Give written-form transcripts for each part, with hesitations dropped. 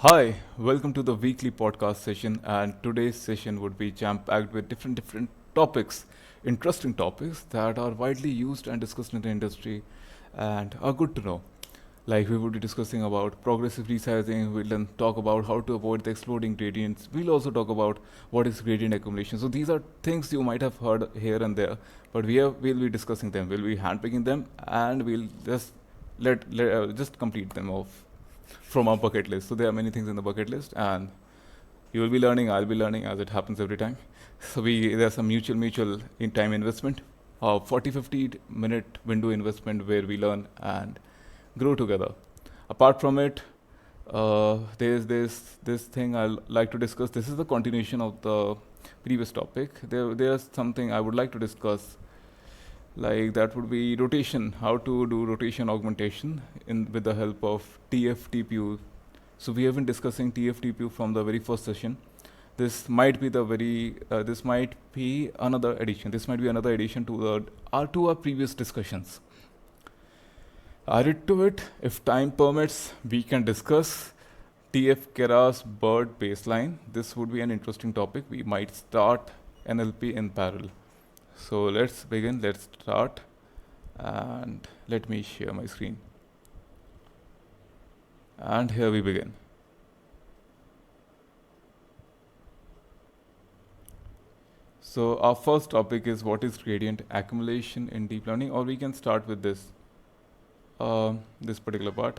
Hi, welcome to the weekly podcast session. And today's session would be jam packed with different topics, interesting topics that are widely used and discussed in the industry and are good to know. Like we would be discussing about progressive resizing, we'll then talk about how to avoid the exploding gradients. We'll also talk about what is gradient accumulation. So these are things you might have heard here and there, but we'll be discussing them. We'll be handpicking them, and we'll just just complete them off from our bucket list. So there are many things in the bucket list, and you will be learning. I'll be learning as it happens every time. So there's some mutual in time investment, a 40-50 minute window investment where we learn and grow together. Apart from it, there's this thing I'll like to discuss. This is the continuation of the previous topic. There's something I would like to discuss, like that would be rotation, how to do rotation augmentation in with the help of TF-TPU. So we have been discussing TF-TPU from the very first session. This might be another addition. This might be another addition to our previous discussions. Added to it, if time permits, we can discuss TF Keras bird baseline. This would be an interesting topic. We might start NLP in parallel. So let's begin, let's start, and let me share my screen. And here we begin. So our first topic is what is gradient accumulation in deep learning, or we can start with this particular part.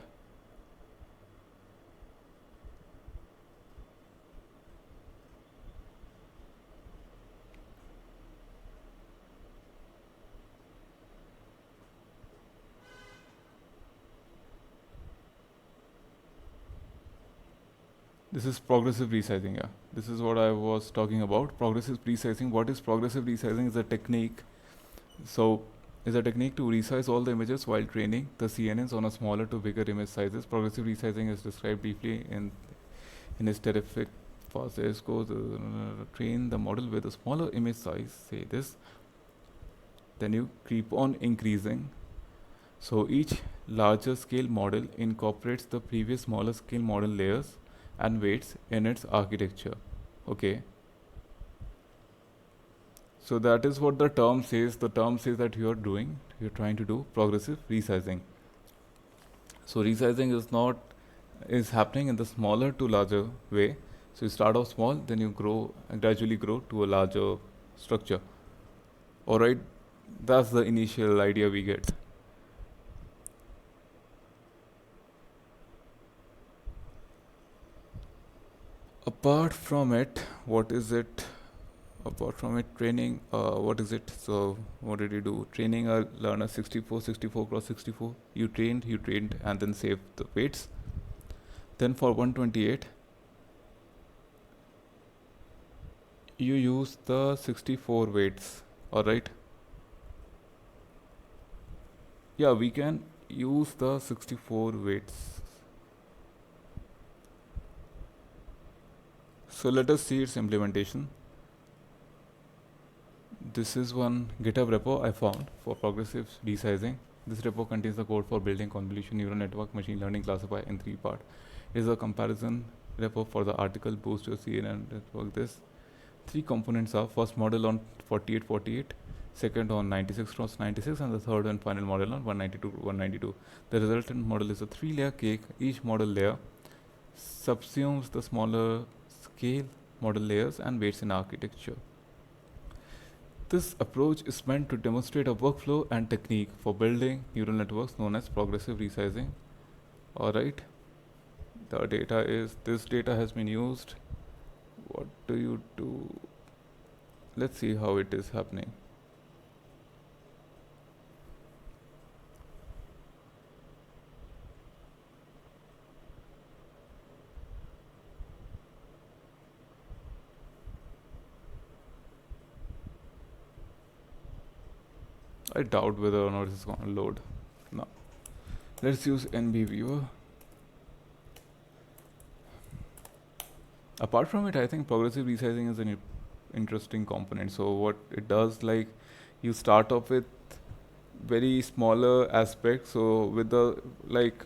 This is progressive resizing, yeah. This is what I was talking about. Progressive resizing. What is progressive resizing? Is a technique. So, is a technique to resize all the images while training the CNNs on a smaller to bigger image sizes. Progressive resizing is described briefly in his terrific process. Goes train the model with a smaller image size. Say this. Then you keep on increasing. So each larger scale model incorporates the previous smaller scale model layers and weights in its architecture. Okay. So that is what the term says. The term says that you're trying to do progressive resizing. So resizing is happening in the smaller to larger way. So you start off small, then you grow and gradually grow to a larger structure. Alright, that's the initial idea we get. Apart from it, what is it? Apart from it, training, what is it? So, what did you do? Training a learner 64 cross 64. You trained, and then saved the weights. Then for 128, you use the 64 weights. Alright? Yeah, we can use the 64 weights. So, let us see its implementation. This is one GitHub repo I found for progressive resizing. This repo contains the code for building convolution neural network machine learning classifier in three parts. It is a comparison repo for the article boost your CNN network. This three components are first model on 4848, second on 96 cross 96, and the third and final model on 192 192. The resultant model is a three-layer cake. Each model layer subsumes the smaller scale model layers and weights in architecture. This approach is meant to demonstrate a workflow and technique for building neural networks known as progressive resizing. Alright, this data has been used. What do you do? Let's see how it is happening. I doubt whether or not it's going to load. Now, let's use NB Viewer. Apart from it, I think progressive resizing is an interesting component. So what it does, like, you start off with very smaller aspects. So with the like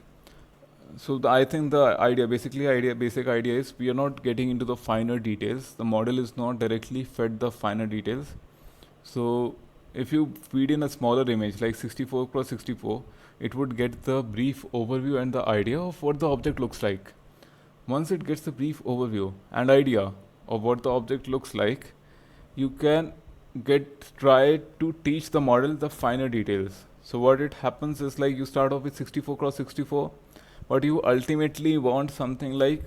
I think basic idea is we are not getting into the finer details. The model is not directly fed the finer details. So if you feed in a smaller image like 64 cross 64, it would get the brief overview and the idea of what the object looks like. Once it gets the brief overview and idea of what the object looks like, you can get try to teach the model the finer details. So what it happens is like you start off with 64 cross 64, but you ultimately want something like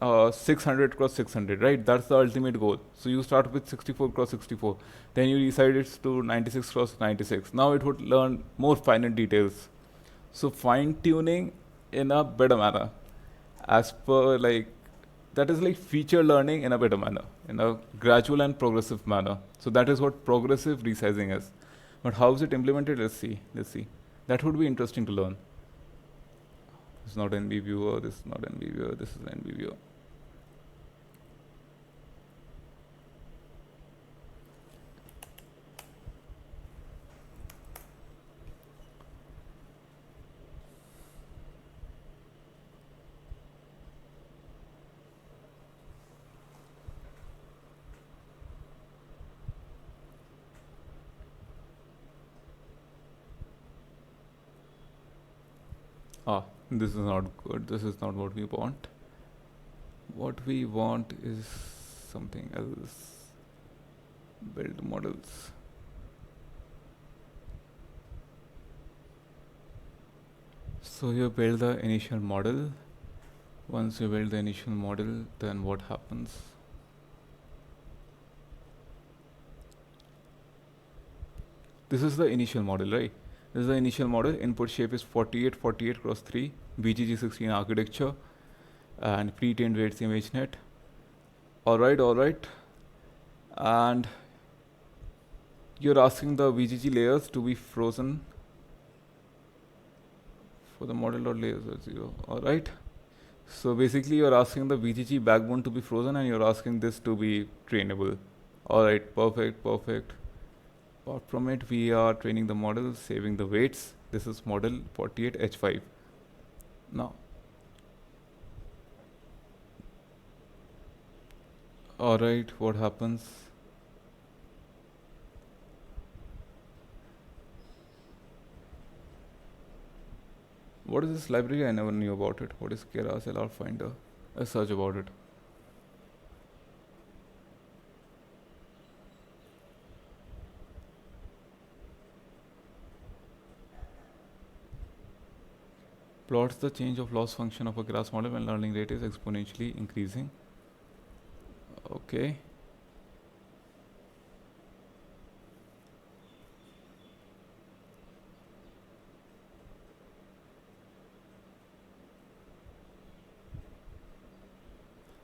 600 cross 600, right? That's the ultimate goal. So you start with 64 cross 64, then you decide it's to 96 cross 96. Now it would learn more finer details. So fine tuning in a better manner, as per like that is like feature learning in a better manner, in a gradual and progressive manner. So that is what progressive resizing is. But how is it implemented? Let's see. Let's see. That would be interesting to learn. This is not NB viewer. This is not NB viewer. This is NB viewer. Ah, this is not good. This is not what we want. What we want is something else. Build models. So you build the initial model. Once you build the initial model, then what happens? This is the initial model, right? This is the initial model. Input shape is 48, 48 cross 3, BGG16 architecture, and pre-trained weights ImageNet. Alright. And you're asking the VGG layers to be frozen for the model.layers at 0. Alright. So basically you're asking the VGG backbone to be frozen and you're asking this to be trainable. Alright, perfect. Apart from it, we are training the model, saving the weights. This is model 48H5. Now, alright, what happens? What is this library? I never knew about it. What is Keras LR Finder? I search about it. Plots the change of loss function of a Keras model when learning rate is exponentially increasing. Okay.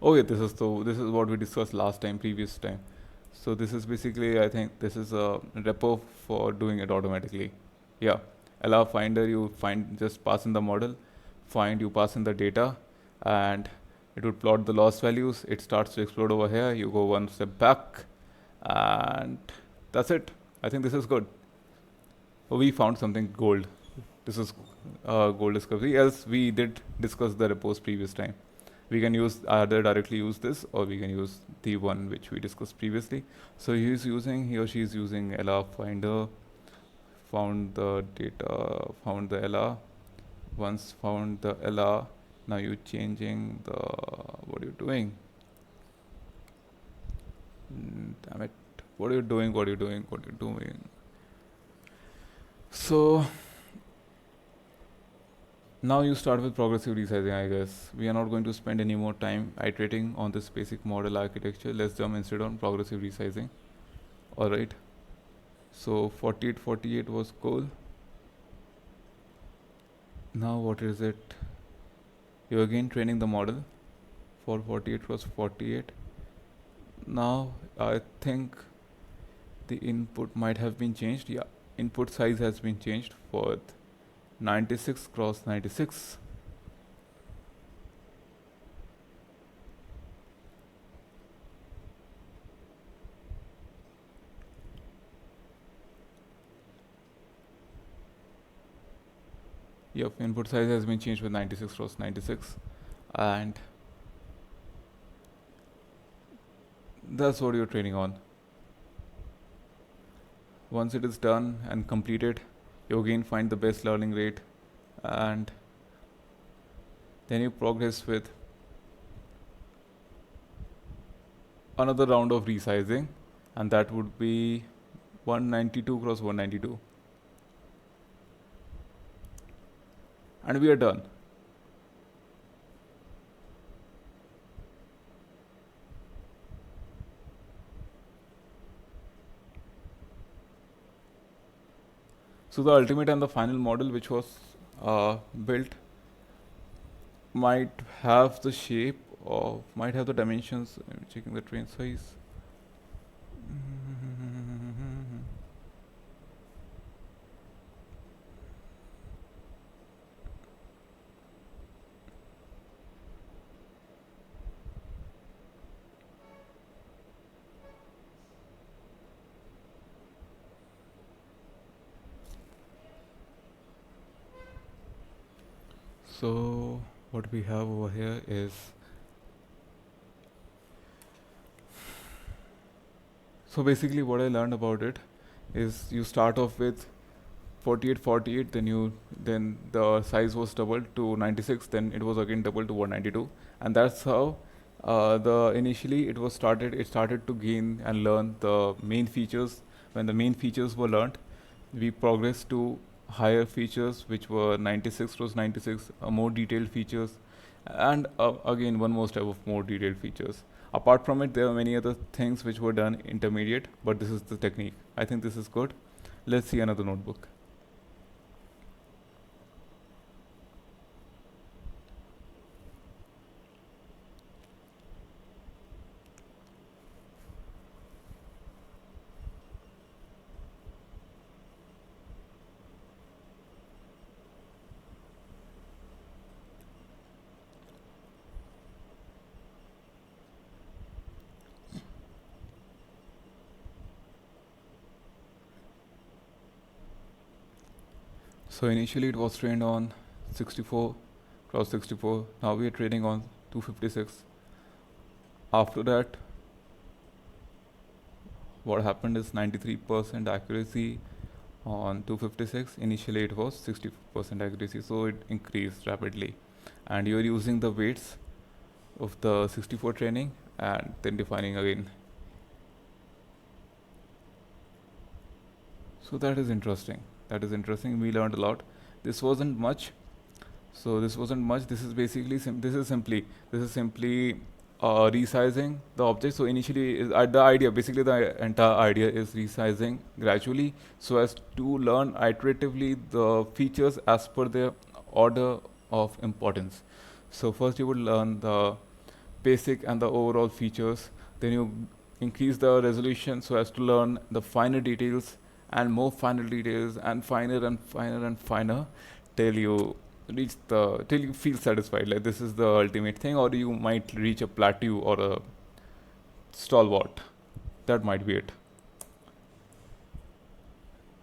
Oh yeah, this is what we discussed previous time. So this is basically, I think this is a repo for doing it automatically. Yeah, allow finder, you find, just pass in the model, find, you pass in the data, and it would plot the loss values. It starts to explode over here. You go one step back, and that's it. I think this is good. Oh, we found something gold. This is gold discovery. Else we did discuss the repos previous time. We can use either directly use this, or we can use the one which we discussed previously. So he or she is using LR finder, found the data, found the LR. Once found the LR, now you changing the, what are you doing? Damn it. What are you doing? So now you start with progressive resizing, I guess. We are not going to spend any more time iterating on this basic model architecture. Let's jump instead on progressive resizing. Alright. So 48 was cool. Now what is it? You're again training the model for 48 was 48. Now I think the input might have been changed. Yeah, input size has been changed for 96 cross 96. Yep, input size has been changed with 96 cross 96, and that's what you're training on. Once it is done and completed, you again find the best learning rate, and then you progress with another round of resizing, and that would be 192 cross 192, and we are done. So the ultimate and the final model which was built might have the shape or might have the dimensions. I'm checking the train size. So what we have over here is, so basically what I learned about it is you start off with 48 48, then the size was doubled to 96, then it was again doubled to 192, and that's how the initially it started to gain and learn the main features. When the main features were learned, we progressed to higher features which were 96 cross 96, more detailed features, and again one more step of more detailed features. Apart from it, there are many other things which were done intermediate, but this is the technique. I think this is good. Let's see another notebook. So initially it was trained on 64 cross 64. Now we are training on 256. After that, what happened is 93% accuracy on 256. Initially it was 60% accuracy, so it increased rapidly. And you're using the weights of the 64 training and then defining again. So that is interesting. That is interesting. We learned a lot. This wasn't much. So this wasn't much. This is basically this is simply resizing the object. So initially, the idea basically the entire idea is resizing gradually so as to learn iteratively the features as per their order of importance. So first you would learn the basic and the overall features. Then you increase the resolution so as to learn the finer details and more finer details and finer and finer and finer till you till you feel satisfied, like this is the ultimate thing, or you might reach a plateau or a stalwart. That might be it.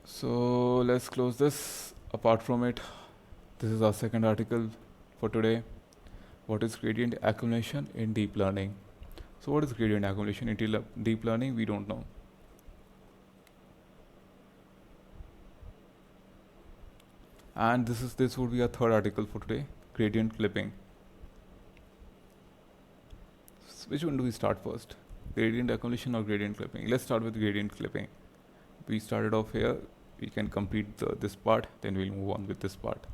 So let's close this. Apart from it, this is our second article for today. What is gradient accumulation in deep learning? So what is gradient accumulation in deep learning? We don't know. And this would be our third article for today, gradient clipping. Which one do we start first? Gradient accumulation or gradient clipping? Let's start with gradient clipping. We started off here. We can complete this part, then we'll move on with this part.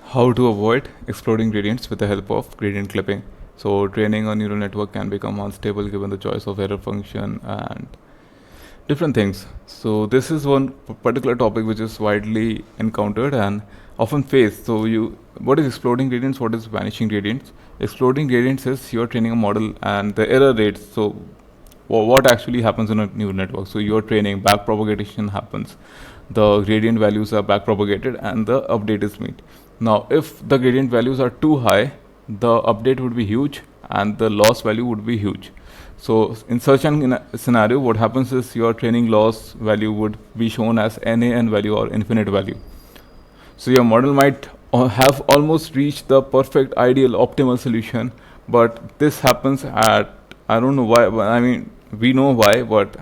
How to avoid exploding gradients with the help of gradient clipping. So training a neural network can become unstable given the choice of error function and different things. So this is one particular topic which is widely encountered and often faced. So what is exploding gradients? What is vanishing gradients? Exploding gradients is you're training a model and the error rates. So what actually happens in a neural network? So you're training, back propagation happens. The gradient values are back propagated and the update is made. Now, if the gradient values are too high, the update would be huge and the loss value would be huge. So in such an scenario, what happens is your training loss value would be shown as NaN value or infinite value. So your model might have almost reached the perfect, ideal, optimal solution, but this happens at, I don't know why. I mean, we know why, but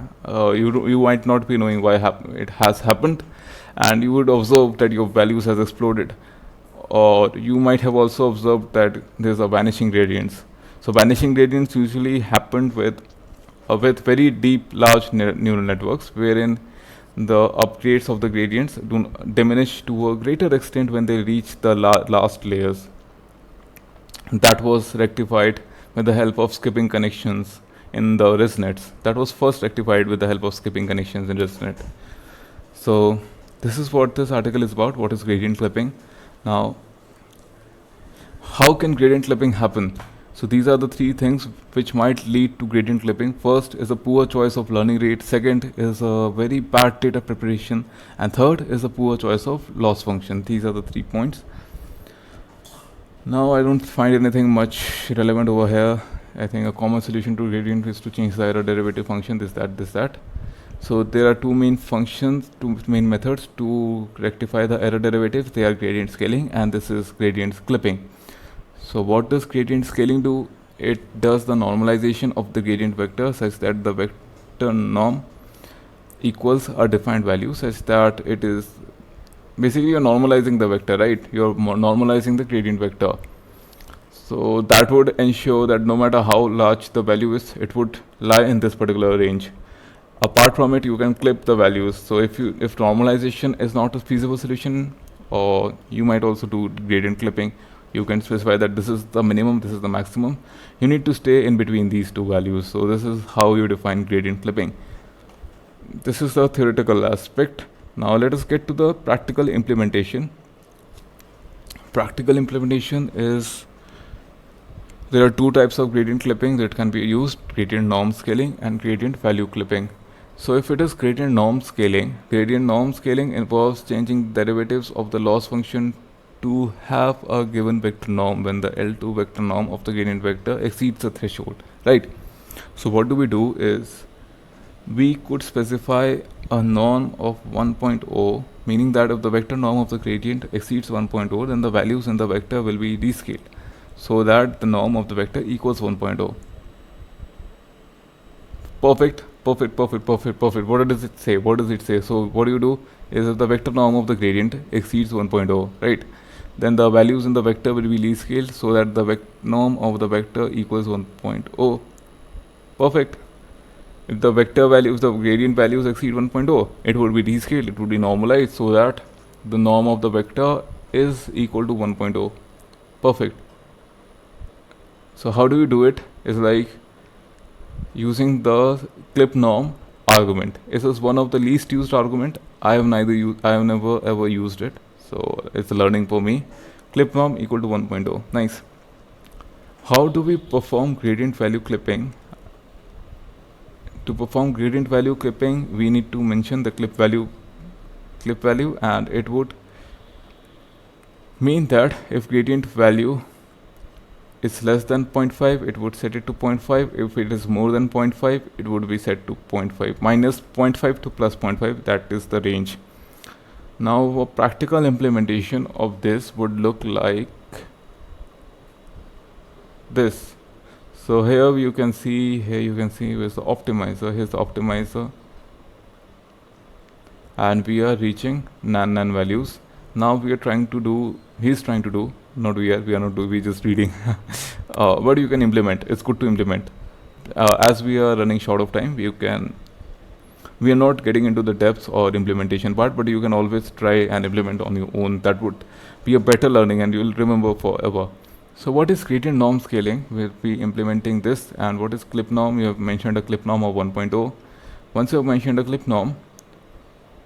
you might not be knowing why it has happened, and you would observe that your values has exploded, or you might have also observed that there's a vanishing gradients. So vanishing gradients usually happen with very deep, large neural networks, wherein the upgrades of the gradients diminish to a greater extent when they reach the last layers. That was rectified with the help of skipping connections in the ResNets. That was first rectified with the help of skipping connections in ResNet. So this is what this article is about. What is gradient clipping? Now, how can gradient clipping happen? So these are the three things which might lead to gradient clipping. First is a poor choice of learning rate. Second is a very bad data preparation. And third is a poor choice of loss function. These are the 3 points. Now I don't find anything much relevant over here. I think a common solution to gradient is to change the error derivative function, this, that. So there are two main methods to rectify the error derivatives. They are gradient scaling and this is gradient clipping. So what does gradient scaling do? It does the normalization of the gradient vector such that the vector norm equals a defined value such that it is basically you're normalizing the vector, right? You're normalizing the gradient vector. So that would ensure that no matter how large the value is, it would lie in this particular range. Apart from it, you can clip the values. So if normalization is not a feasible solution, or you might also do gradient clipping, you can specify that this is the minimum, this is the maximum. You need to stay in between these two values. So this is how you define gradient clipping. This is the theoretical aspect. Now let us get to the practical implementation. Practical implementation is, there are two types of gradient clipping that can be used: gradient norm scaling and gradient value clipping. So if it is gradient norm scaling involves changing derivatives of the loss function to have a given vector norm when the L2 vector norm of the gradient vector exceeds the threshold, right? So what do we do is, we could specify a norm of 1.0, meaning that if the vector norm of the gradient exceeds 1.0, then the values in the vector will be descaled so that the norm of the vector equals 1.0. Perfect. What does it say? So what do is, if the vector norm of the gradient exceeds 1.0, right, then the values in the vector will be least scaled so that the norm of the vector equals 1.0. Perfect. If the gradient values exceed 1.0, it would be descaled, it would be normalized so that the norm of the vector is equal to 1.0. Perfect. So how do we do it? Is like using the clip norm argument. This is one of the least used argument. I have never ever used it, so it's a learning for me. Clip norm equal to 1.0. Nice. How do we perform gradient value clipping? To perform gradient value clipping, we need to mention the clip value, and it would mean that if gradient value is less than 0.5, it would set it to 0.5. If it is more than 0.5, it would be set to 0.5. Minus 0.5 to plus 0.5, that is the range. Now a practical implementation of this would look like this. So here you can see with the optimizer. Here's the optimizer, and we are reaching nan values. Now we are trying to do, he's trying to do, not we are not doing, we're just reading. But you can implement, it's good to implement. As we are running short of time, we are not getting into the depths or implementation part, but you can always try and implement on your own. That would be a better learning and you will remember forever. So what is gradient norm scaling? We'll be implementing this. And what is clip norm? You have mentioned a clip norm of 1.0. Once you have mentioned a clip norm,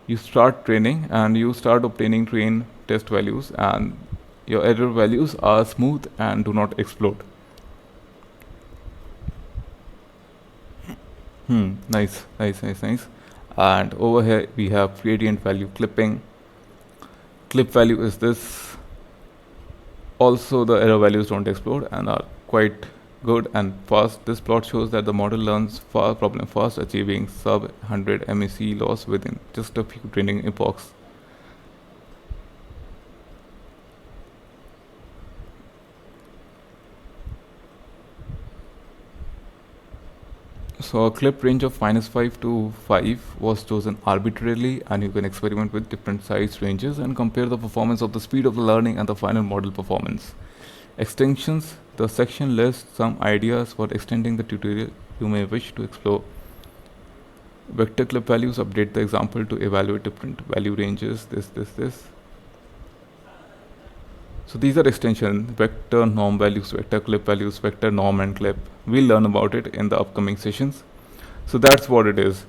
you start training and you start obtaining train test values, and your error values are smooth and do not explode. Nice. And over here we have gradient value clipping. Clip value is this. Also the error values don't explode and are quite good and fast. This plot shows that the model learns problem fast, achieving sub 100 MEC loss within just a few training epochs. So a clip range of -5 to 5 was chosen arbitrarily, and you can experiment with different size ranges and compare the performance of the speed of the learning and the final model performance. Extensions. The section lists some ideas for extending the tutorial you may wish to explore. Vector clip values, update the example to evaluate different value ranges, this. So these are extensions: vector norm values, vector clip values, vector norm and clip. We'll learn about it in the upcoming sessions. So that's what it is.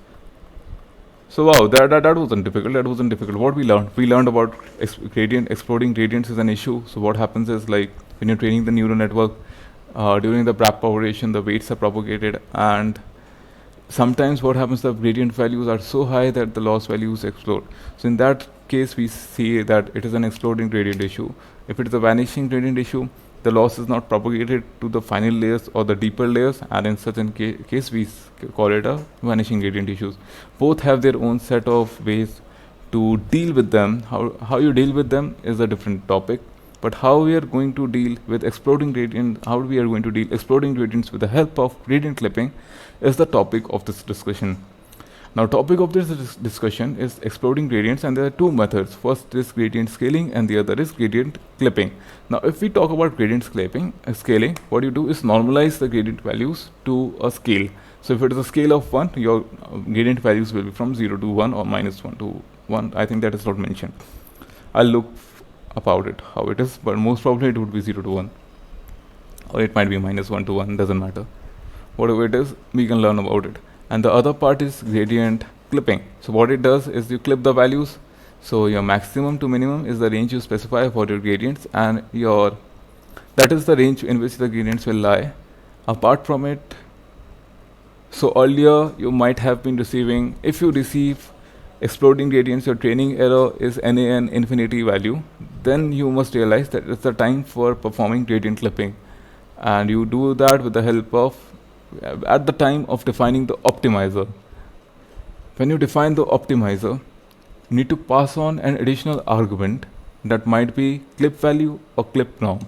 So wow, that wasn't difficult. That wasn't difficult. What we learned about gradient, exploding gradients is an issue. So what happens is, like, when you're training the neural network, during the backpropagation, the weights are propagated, and sometimes what happens, the gradient values are so high that the loss values explode. So in that case, we see that it is an exploding gradient issue. If it is a vanishing gradient issue, the loss is not propagated to the final layers or the deeper layers, and in such a case we call it a vanishing gradient issues. Both have their own set of ways to deal with them. How you deal with them is a different topic, but how we are going to deal with exploding gradient, how we are going to deal exploding gradients with the help of gradient clipping is the topic of this discussion. Now, topic of this discussion is exploding gradients, and there are two methods. First is gradient scaling, and the other is gradient clipping. Now, if we talk about gradient scaling, what you do is normalize the gradient values to a scale. So, if it is a scale of 1, your gradient values will be from 0 to 1 or -1 to 1. I think that is not mentioned. I'll look about it, how it is, but most probably it would be 0 to 1. Or it might be -1 to 1, doesn't matter. Whatever it is, we can learn about it. And the other part is gradient clipping. So what it does is you clip the values. So your maximum to minimum is the range you specify for your gradients, and that is the range in which the gradients will lie. Apart from it, so earlier you might have been receiving, if you receive exploding gradients, your training error is NaN infinity value, then you must realize that it's the time for performing gradient clipping. And you do that with the help of, at the time of defining the optimizer. When you define the optimizer, you need to pass on an additional argument that might be clip value or clip norm.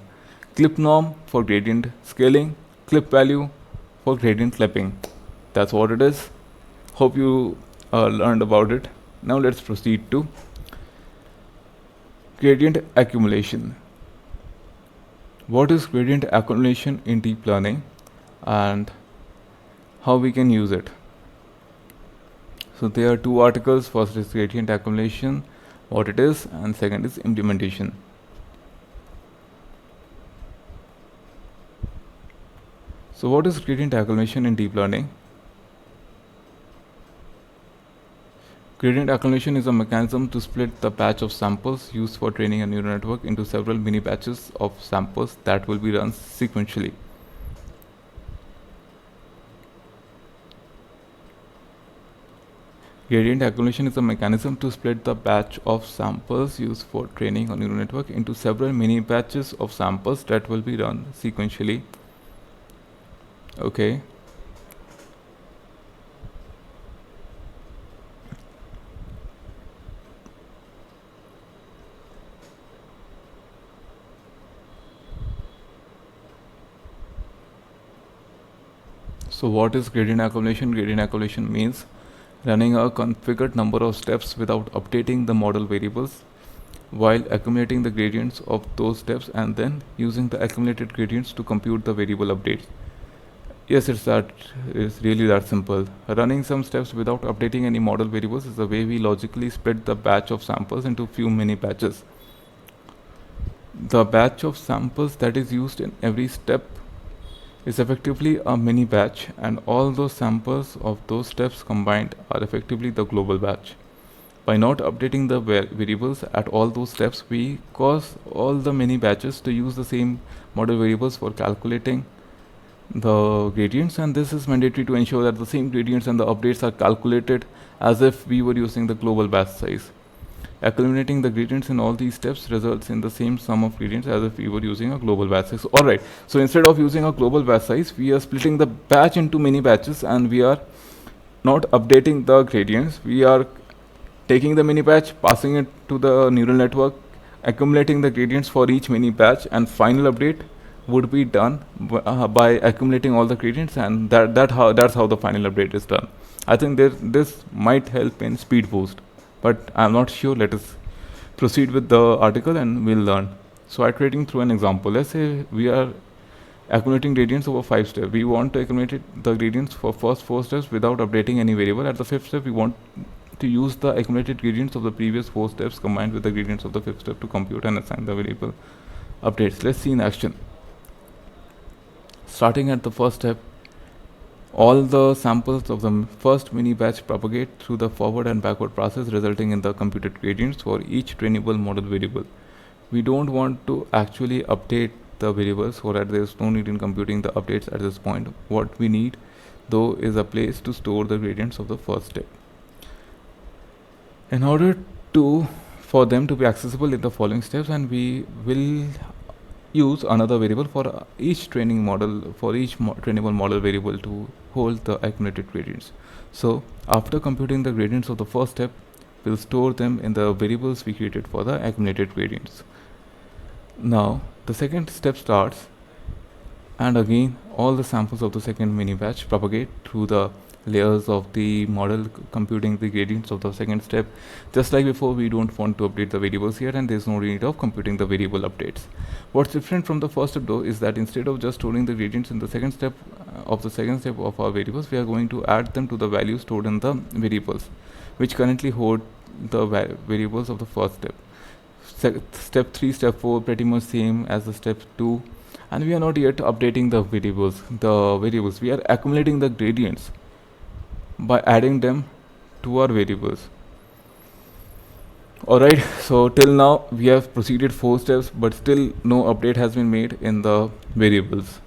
Clip norm for gradient scaling, clip value for gradient clipping. That's what it is. Hope you learned about it. Now let's proceed to gradient accumulation. What is gradient accumulation in deep learning, and how we can use it? So there are two articles. First is gradient accumulation, what it is, and second is implementation. So what is gradient accumulation in deep learning? Gradient accumulation is a mechanism to split the batch of samples used for training a neural network into several mini batches of samples that will be run sequentially. Gradient accumulation is a mechanism to split the batch of samples used for training a neural network into several mini batches of samples that will be run sequentially. Okay. So what is gradient accumulation? Gradient accumulation means running a configured number of steps without updating the model variables, while accumulating the gradients of those steps and then using the accumulated gradients to compute the variable updates. Yes, it's really that simple. Running some steps without updating any model variables is the way we logically split the batch of samples into few mini batches. The batch of samples that is used in every step is effectively a mini batch, and all those samples of those steps combined are effectively the global batch. By not updating the variables at all those steps, we cause all the mini batches to use the same model variables for calculating the gradients, and this is mandatory to ensure that the same gradients and the updates are calculated as if we were using the global batch size. Accumulating the gradients in all these steps results in the same sum of gradients as if we were using a global batch size. Alright, so instead of using a global batch size, we are splitting the batch into many batches, and we are not updating the gradients. We are taking the mini batch, passing it to the neural network, accumulating the gradients for each mini batch, and final update would be done by accumulating all the gradients, and that's how the final update is done. I think this might help in speed boost, but I'm not sure. Let us proceed with the article and we'll learn. So iterating through an example. Let's say we are accumulating gradients over 5 steps. We want to accumulate the gradients for first 4 steps without updating any variable. At the 5th step, we want to use the accumulated gradients of the previous 4 steps combined with the gradients of the 5th step to compute and assign the variable updates. Let's see in action. Starting at the first step, all the samples of the first mini batch propagate through the forward and backward process, resulting in the computed gradients for each trainable model variable. We don't want to actually update the variables, so that there is no need in computing the updates at this point. What we need though is a place to store the gradients of the first step. In order for them to be accessible in the following steps, and we will use another variable for each training model, for each trainable model variable to hold the accumulated gradients. So after computing the gradients of the first step, we'll store them in the variables we created for the accumulated gradients. Now the second step starts, and again all the samples of the second mini batch propagate through the layers of the model, computing the gradients of the second step. Just like before, we don't want to update the variables here, and there's no need of computing the variable updates. What's different from the first step though is that instead of just storing the gradients in the second step of our variables, we are going to add them to the values stored in the variables, which currently hold the variables of the first step. Step 3, step 4 pretty much same as the step 2, and we are not yet updating the variables. We are accumulating the gradients by adding them to our variables. Alright, so till now we have proceeded 4 steps, but still no update has been made in the variables.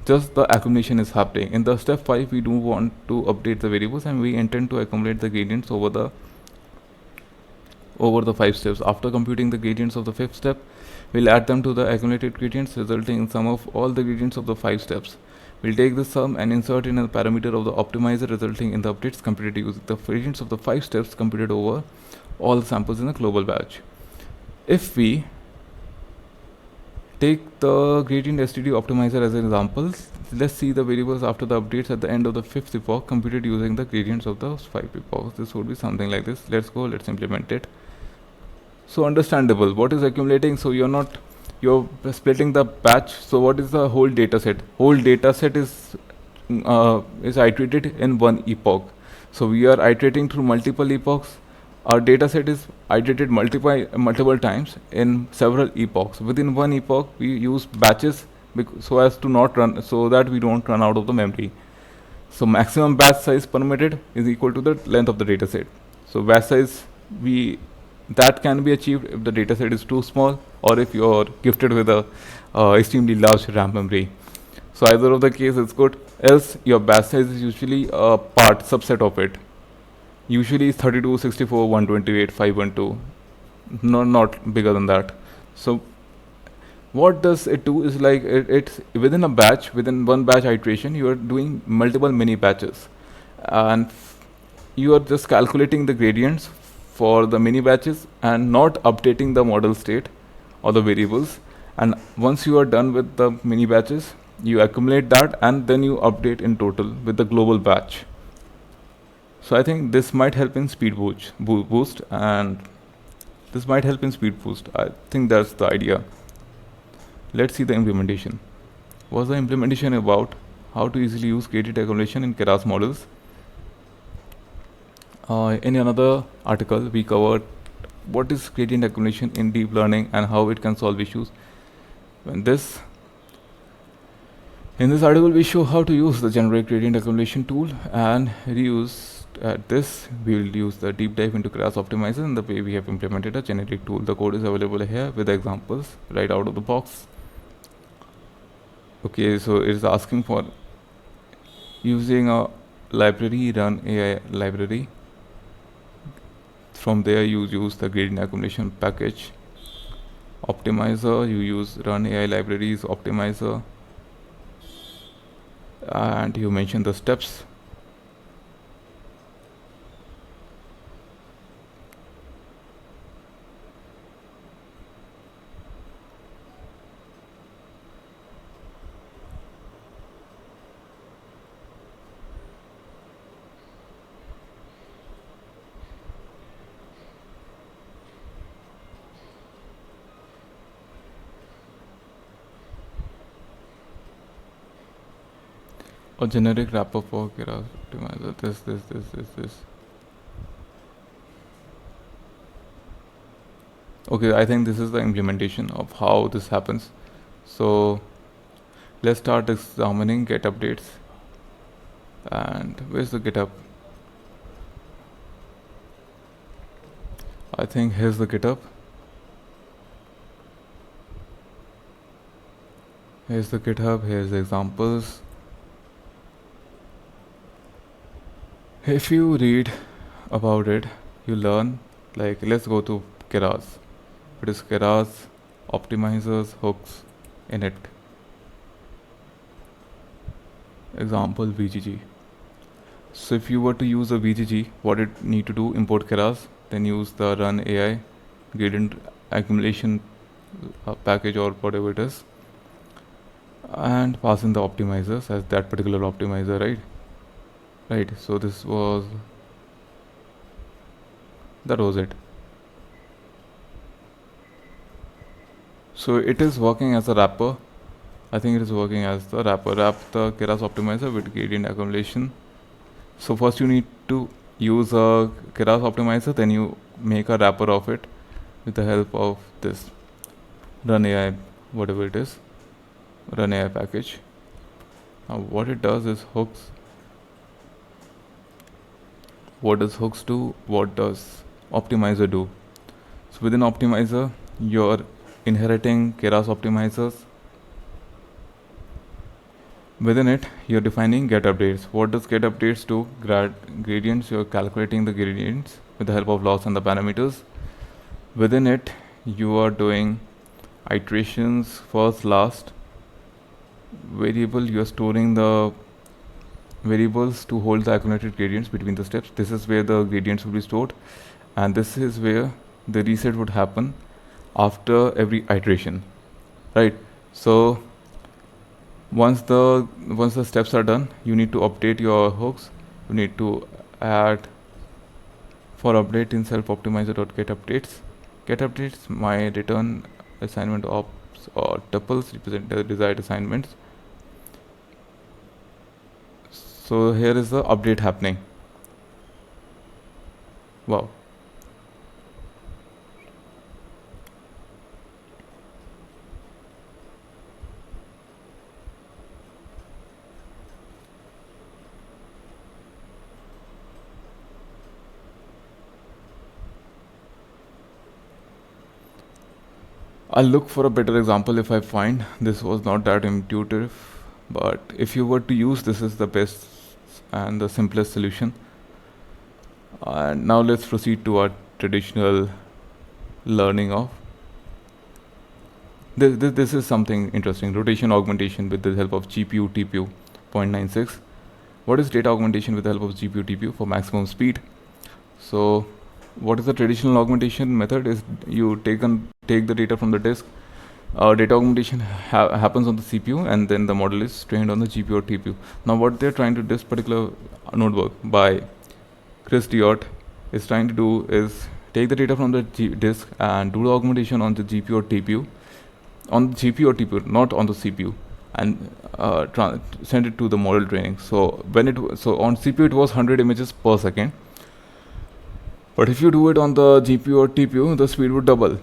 Just the accumulation is happening. In the step 5, we do want to update the variables, and we intend to accumulate the gradients over the 5 steps. After computing the gradients of the 5th step, we'll add them to the accumulated gradients, resulting in sum of all the gradients of the 5 steps. We'll take this sum and insert in a parameter of the optimizer, resulting in the updates computed using the gradients of the 5 steps computed over all the samples in the global batch. If we take the gradient STD optimizer as an example, let's see the variables after the updates at the end of the 5th epoch computed using the gradients of those 5 epochs. This would be something like this. Let's implement it. So understandable. What is accumulating? So you're splitting the batch. So what is the whole data set? Whole data set is iterated in one epoch. So we are iterating through multiple epochs. Our data set is iterated multiple times in several epochs. Within one epoch, we use batches so that we don't run out of the memory. So maximum batch size permitted is equal to the length of the data set. So batch size that can be achieved if the data set is too small, or if you're gifted with a extremely large RAM memory. So either of the case is good, else your batch size is usually a subset of it. Usually 32, 64, 128, 512, not bigger than that. So what does it do is like it's within one batch iteration, you are doing multiple mini batches, and you are just calculating the gradients for the mini batches and not updating the model state or the variables. And once you are done with the mini batches, you accumulate that and then you update in total with the global batch. So I think this might help in speed boost, and this might help in speed boost. I think that's the idea. Let's see the implementation. Was the implementation about how to easily use gradient accumulation in Keras models? In another article, we covered what is gradient accumulation in deep learning and how it can solve issues. In this article, we show how to use the generic gradient accumulation tool, and reuse this. We will use the deep dive into Keras optimizer and the way we have implemented a generic tool. The code is available here with examples right out of the box. Okay, so it is asking for using a library, run AI library. From there you use the gradient accumulation package optimizer, you use run AI libraries optimizer, and you mention the steps. A generic wrapper for Keras optimizer, this. Okay, I think this is the implementation of how this happens. So let's start examining get updates. And where's the GitHub? I think here's the GitHub. Here's the GitHub, here's the examples. If you read about it, you learn, like, let's go to Keras. It is Keras, optimizers, hooks, init. Example VGG. So if you were to use a VGG, what it need to do, import Keras, then use the run AI gradient accumulation package or whatever it is, and pass in the optimizers as that particular optimizer, right. So that was it. So it is working as a wrapper. I think it is working as the wrapper. Wrap the Keras optimizer with gradient accumulation. So first you need to use a Keras optimizer, then you make a wrapper of it with the help of this run AI, whatever it is, run AI package. Now what it does is hooks. What does hooks do? What does optimizer do? So within optimizer, you're inheriting Keras optimizers. Within it, you're defining get updates. What does get updates do? Gradients, you're calculating the gradients with the help of loss and the parameters. Within it, you are doing iterations, first, last. Variable, you're storing the variables to hold the accumulated gradients between the steps. This is where the gradients will be stored, and this is where the reset would happen after every iteration, right? So once the steps are done, you need to update your hooks. You need to add for update in self optimizer.get updates. Get updates my return assignment ops or tuples represent the desired assignments. So here is the update happening. Wow. I'll look for a better example if I find this was not that intuitive, but if you were to use, this is the best and the simplest solution. And now let's proceed to our traditional learning of this is something interesting. Rotation augmentation with the help of GPU TPU 0.96. What is data augmentation with the help of GPU TPU for maximum speed? So what is the traditional augmentation method is you take the data from the disk. Data augmentation happens on the CPU, and then the model is trained on the GPU or TPU. Now what they're trying to, this particular notebook by Chris Diot is trying to do is take the data from the disk and do the augmentation on the GPU or TPU, on the GPU or TPU, not on the CPU, and send it to the model training. So on CPU it was 100 images per second, but if you do it on the GPU or TPU, the speed would double.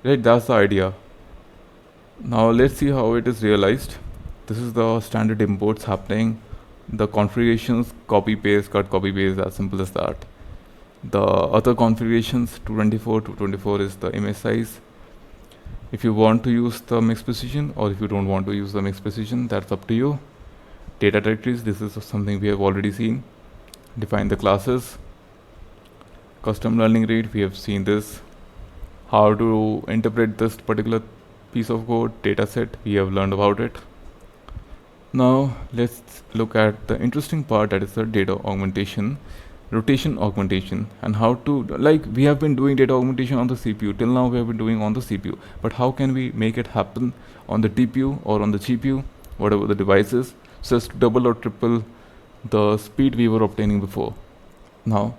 Right, that's the idea. Now let's see how it is realized. This is the standard imports happening. The configurations, copy paste, cut copy paste, as simple as that. The other configurations, 224 is the image size. If you want to use the mix precision, or if you don't want to use the mix precision, that's up to you. Data directories, this is something we have already seen. Define the classes. Custom learning rate, we have seen this. How to interpret this particular piece of code, data set, we have learned about it. Now let's look at the interesting part, that is the data augmentation, rotation augmentation, and how to, like, we have been doing data augmentation on the CPU till now, we have been doing on the CPU, but how can we make it happen on the TPU or on the GPU, whatever the device is, so as to double or triple the speed we were obtaining before. Now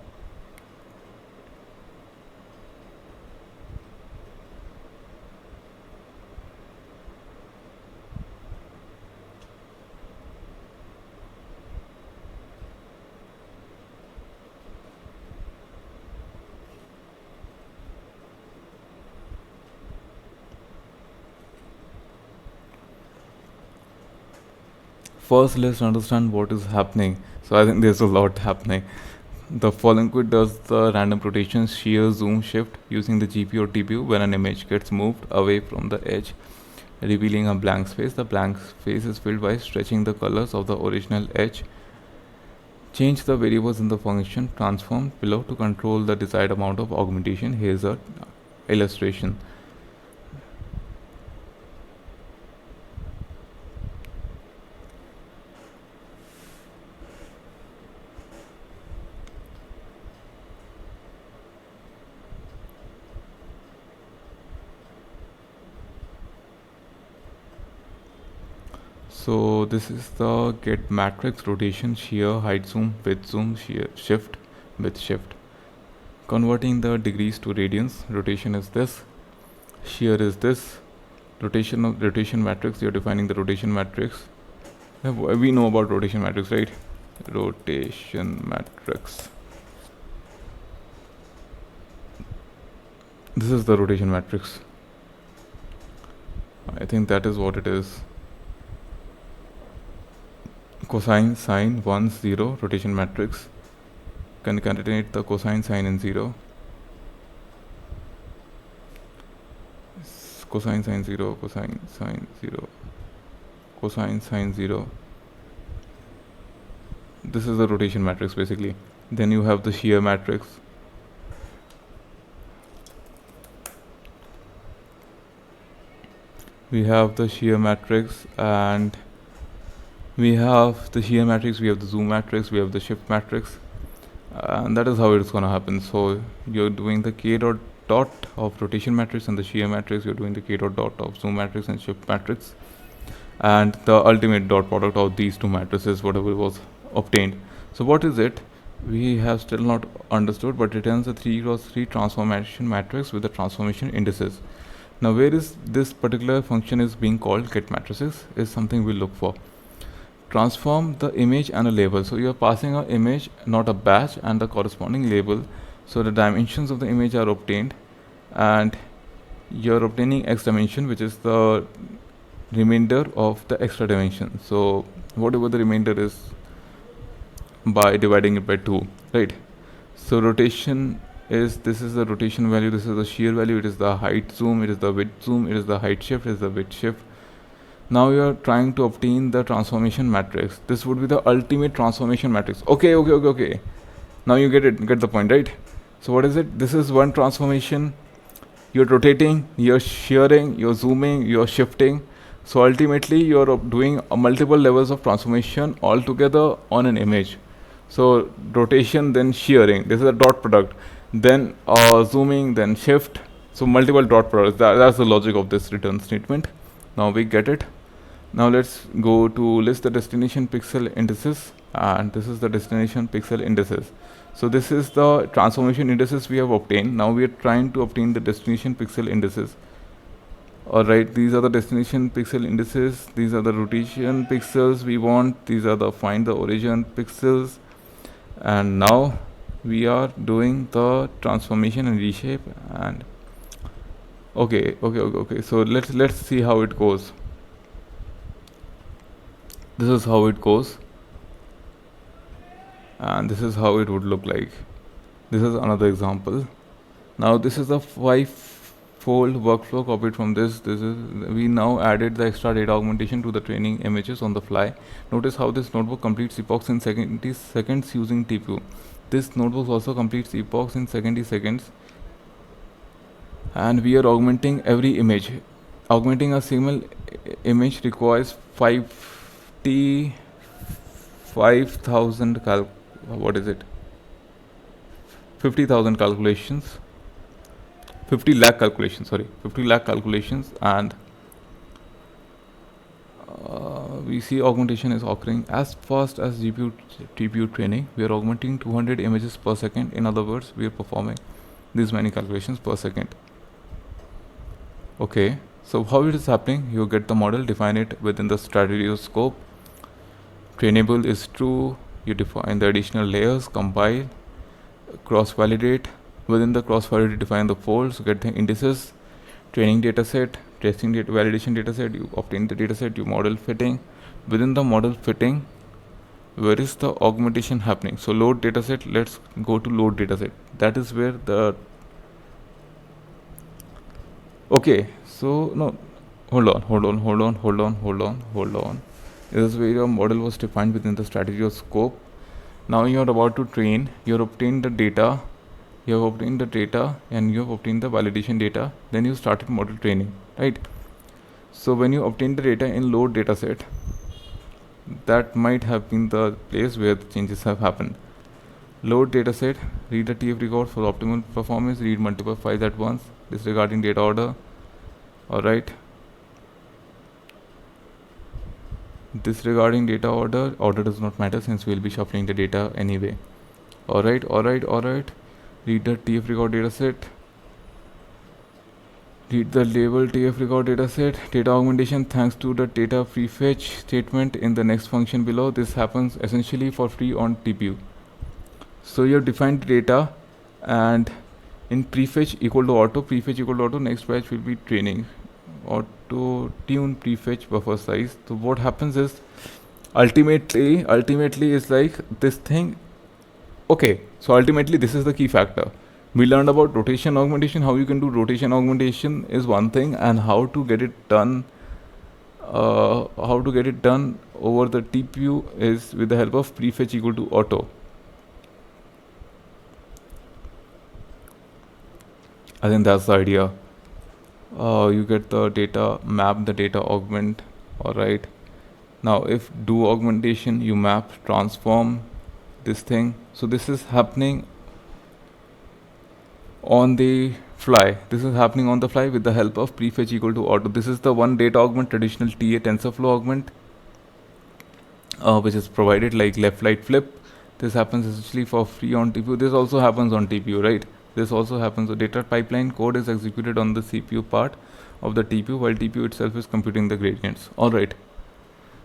first let's understand what is happening. So I think there's a lot happening. The following code does the random rotation, shear, zoom, shift using the GPU or TPU when an image gets moved away from the edge, revealing a blank space. The blank space is filled by stretching the colors of the original edge. Change the variables in the function transform below to control the desired amount of augmentation. Here's a illustration. So this is the get matrix rotation, shear, height, zoom, shear, shift, with shift. Converting the degrees to radians, rotation is this, shear is this, rotation matrix, you're defining the rotation matrix. We know about rotation matrix, right? Rotation matrix. This is the rotation matrix. I think that is what it is. Cosine, sine, 1, 0, rotation matrix. Concatenate the cosine, sine, and 0. Cosine, sine, 0, cosine, sine, 0, cosine, sine, 0. This is the rotation matrix basically. Then you have the shear matrix. We have the shear matrix, and we have the shear matrix, we have the zoom matrix, we have the shift matrix, and that is how it's going to happen. So you're doing the k dot of rotation matrix and the shear matrix, you're doing the k dot of zoom matrix and shift matrix, and the ultimate dot product of these two matrices, whatever was obtained. So what is it? We have still not understood, but returns a 3x3 transformation matrix with the transformation indices. Now where is this particular function is being called get matrices is something we'll look for. Transform the image and a label. So you are passing an image, not a batch, and the corresponding label. So the dimensions of the image are obtained, and you're obtaining x dimension, which is the remainder of the extra dimension. So whatever the remainder is, by dividing it by 2, right? So rotation is, this is the rotation value, this is the shear value, it is the height zoom, it is the width zoom, it is the height shift, it is the width shift. Now you are trying to obtain the transformation matrix. This would be the ultimate transformation matrix. Okay. Now you get the point, right? So what is it? This is one transformation. You're rotating, you're shearing, you're zooming, you're shifting. So ultimately you're doing multiple levels of transformation all together on an image. So rotation, then shearing, this is a dot product, then zooming, then shift. So multiple dot products. That's the logic of this return statement. Now we get it. Now let's go to list the destination pixel indices, and this is the destination pixel indices. So this is the transformation indices we have obtained. Now we are trying to obtain the destination pixel indices. Alright, these are the destination pixel indices, these are the rotation pixels we want, these are the find the origin pixels, and now we are doing the transformation and reshape. And okay, so let's see how it goes. This is how it goes, and this is how it would look like. This is another example. Now this is the 5-fold workflow copied from this. We now added the extra data augmentation to the training images on the fly. Notice how this notebook completes epochs in 70 seconds using TPU. This notebook also completes epochs in 70 seconds, and we are augmenting every image. Augmenting a single image requires 5,000 what is it? 50,000 calculations. 50 lakh calculations. Sorry, 50 lakh calculations, and we see augmentation is occurring as fast as GPU TPU training. We are augmenting 200 images per second. In other words, we are performing these many calculations per second. Okay, so how it is happening? You get the model, define it within the strategy scope. Trainable is true. You define the additional layers, compile, cross-validate. Within the cross-validate, define the folds, get the indices, training dataset, testing data, validation dataset. You obtain the dataset, you model fitting. Within the model fitting, where is the augmentation happening? So load dataset. Let's go to load dataset. That is where the okay. So no, hold on. This is where your model was defined within the strategy or scope. Now you are about to train. You have obtained the data. You have obtained the data and you have obtained the validation data. Then you started model training, right? So when you obtain the data in load dataset, that might have been the place where the changes have happened. Load dataset, read the TF record for optimal performance, read multiple files at once, disregarding data order. Alright. Disregarding data order does not matter since we'll be shuffling the data anyway. Alright. Read the TF record dataset. Read the label TF record dataset. Data augmentation thanks to the data prefetch statement in the next function below. This happens essentially for free on TPU. So you have defined data, and in prefetch equal to auto, next batch will be training. Auto tune prefetch buffer size. So what happens is ultimately is like this thing. Okay, so ultimately this is the key factor. We learned about rotation augmentation. How you can do rotation augmentation is one thing, and how to get it done over the TPU is with the help of prefetch equal to auto. I think that's the idea. You get the data, map the data, augment. Alright. Now if do augmentation, you map, transform this thing. So this is happening on the fly. This is happening on the fly with the help of prefetch equal to auto. This is the one data augment, traditional TA TensorFlow augment, which is provided like left, right, flip. This happens essentially for free on TPU. This also happens on TPU, right? This also happens. The data pipeline code is executed on the CPU part of the TPU, while TPU itself is computing the gradients. Alright.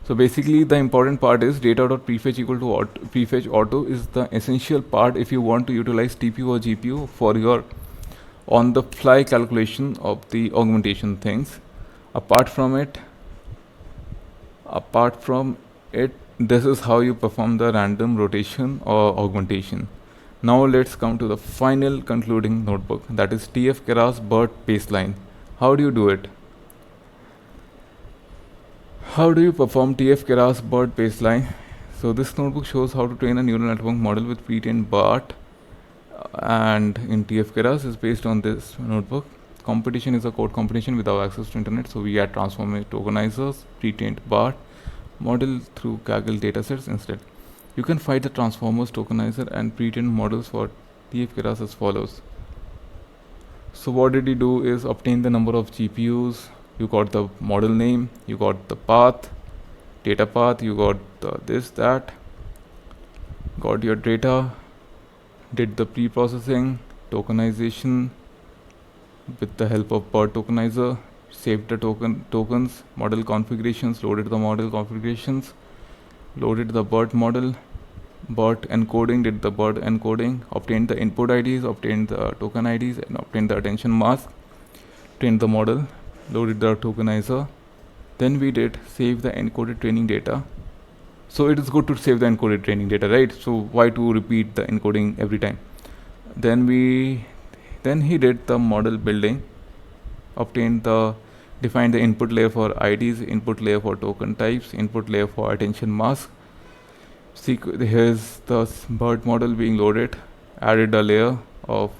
So basically the important part is data.prefetch equal to auto, prefetch auto is the essential part if you want to utilize TPU or GPU for your on the fly calculation of the augmentation things. Apart from it, this is how you perform the random rotation or augmentation. Now let's come to the final concluding notebook, that is TF Keras BERT baseline. How do you do it? How do you perform TF Keras BERT baseline? So this notebook shows how to train a neural network model with pre-trained BERT, and in TF Keras is based on this notebook. Competition is a code competition without access to internet, so we add transformer tokenizers, pre-trained BERT model through Kaggle datasets instead. You can find the transformers, tokenizer and pre-trained models for TF Keras as follows. So what did he do is obtain the number of GPUs, you got the model name, you got the path, data path, you got this, that, got your data, did the pre-processing, tokenization with the help of BERT tokenizer, saved the tokens, model configurations, loaded the model configurations, loaded the BERT model, BERT encoding, did the BERT encoding, obtained the input IDs, obtained the token IDs, and obtained the attention mask, trained the model, loaded the tokenizer. Then we did save the encoded training data. So it is good to save the encoded training data, right? So why to repeat the encoding every time? Then he did the model building, defined the input layer for IDs, input layer for token types, input layer for attention mask, Here's the BERT model being loaded. Added a layer of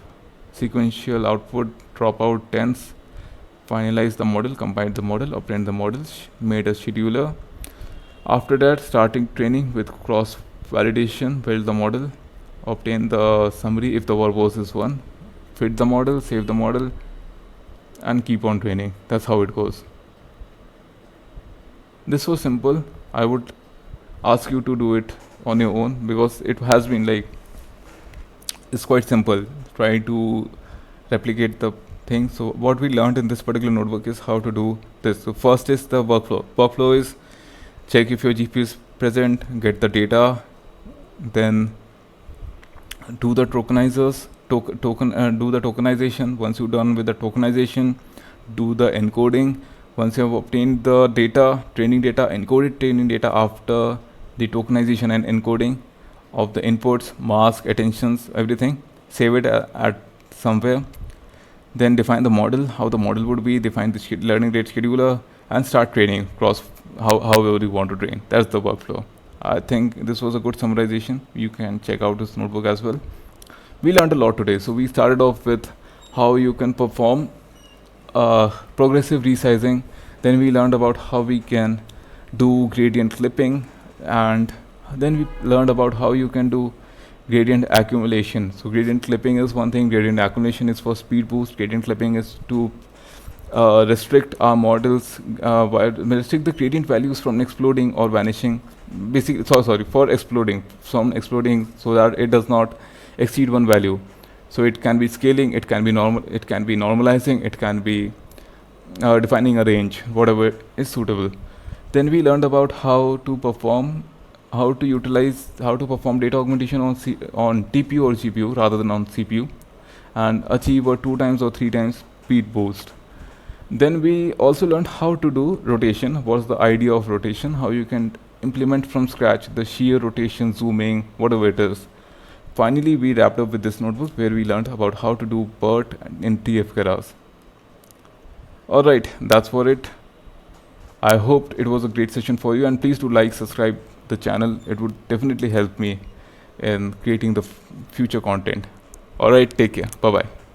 sequential output, drop out tens, finalize the model, combine the model, obtain the models, made a scheduler. After that, starting training with cross validation, build the model, obtain the summary if the verbose is 1, fit the model, save the model, and keep on training. That's how it goes. This was simple. I would ask you to do it on your own because it has been like, it's quite simple. Try to replicate the thing. So what we learned in this particular notebook is how to do this. So first is the workflow. Workflow is check if your GPU is present, get the data, then do the do the tokenization. Once you're done with the tokenization, do the encoding. Once you have obtained the data, training data, encoded training data after the tokenization and encoding of the inputs, mask, attentions, everything, save it at somewhere. Then define the model, how the model would be, define the learning rate scheduler, and start training across however you want to train. That's the workflow. I think this was a good summarization. You can check out this notebook as well. We learned a lot today. So we started off with how you can perform progressive resizing. Then we learned about how we can do gradient clipping, and then we learned about how you can do gradient accumulation. So gradient clipping is one thing, gradient accumulation is for speed boost, gradient clipping is to restrict our models, restrict the gradient values from exploding or vanishing. Basically, for exploding, from exploding, so that it does not exceed one value. So it can be scaling, it can be normalizing, it can be defining a range, whatever is suitable. Then we learned about how to perform data augmentation on TPU or GPU rather than on CPU, and achieve a 2 times or 3 times speed boost. Then we also learned how to do rotation. What's the idea of rotation? How you can implement from scratch the shear rotation, zooming, whatever it is. Finally, we wrapped up with this notebook where we learned about how to do BERT in TF Keras. Alright, that's for it. I hope it was a great session for you, and please do like, subscribe the channel. It would definitely help me in creating the future content. Alright, take care. Bye-bye.